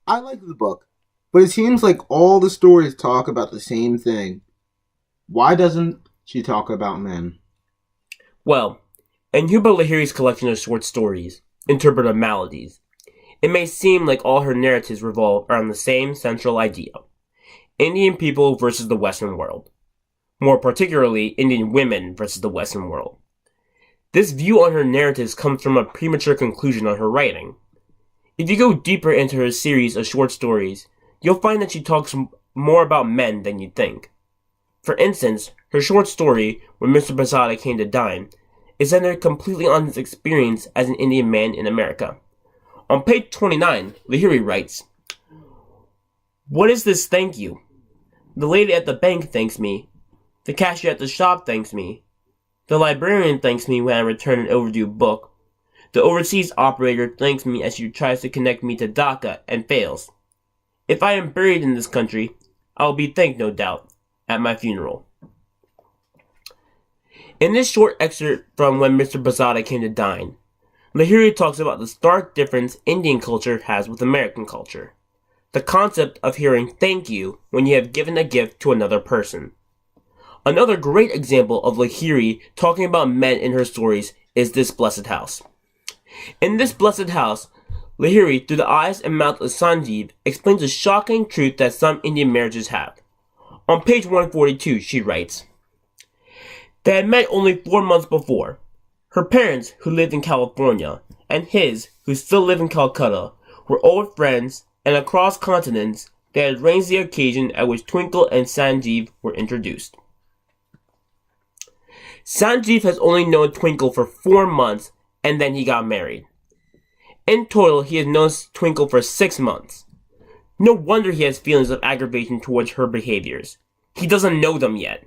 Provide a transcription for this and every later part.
I like the book, but it seems like all the stories talk about the same thing. Why doesn't she talk about men? Well, in Hubert Lahiri's collection of short stories, Interpreter of Maladies, it may seem like all her narratives revolve around the same central idea: Indian people versus the Western world. More particularly, Indian women versus the Western world. This view on her narratives comes from a premature conclusion on her writing. If you go deeper into her series of short stories, you'll find that she talks more about men than you'd think. For instance, her short story, When Mr. Basada Came to Dine, is centered completely on his experience as an Indian man in America. On page 29, Lahiri writes, "What is this thank you? The lady at the bank thanks me. The cashier at the shop thanks me. The librarian thanks me when I return an overdue book. The overseas operator thanks me as she tries to connect me to Dhaka and fails. If I am buried in this country, I will be thanked, no doubt, at my funeral." In this short excerpt from When Mr. Basada Came to Dine, Lahiri talks about the stark difference Indian culture has with American culture. The concept of hearing thank you when you have given a gift to another person. Another great example of Lahiri talking about men in her stories is This Blessed House. In This Blessed House, Lahiri, through the eyes and mouth of Sanjeev, explains a shocking truth that some Indian marriages have. On page 142, she writes, "They had met only 4 months before. Her parents, who lived in California, and his, who still lived in Calcutta, were old friends, and across continents, they had arranged the occasion at which Twinkle and Sanjeev were introduced." Sanjeev has only known Twinkle for 4 months, and then he got married. In total, he has known Twinkle for 6 months. No wonder he has feelings of aggravation towards her behaviors. He doesn't know them yet.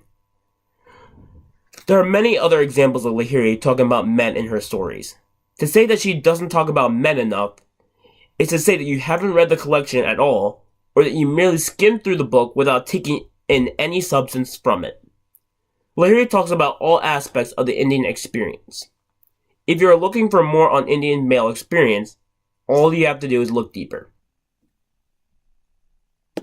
There are many other examples of Lahiri talking about men in her stories. To say that she doesn't talk about men enough is to say that you haven't read the collection at all, or that you merely skimmed through the book without taking in any substance from it. Lahiri talks about all aspects of the Indian experience. If you are looking for more on Indian male experience, all you have to do is look deeper.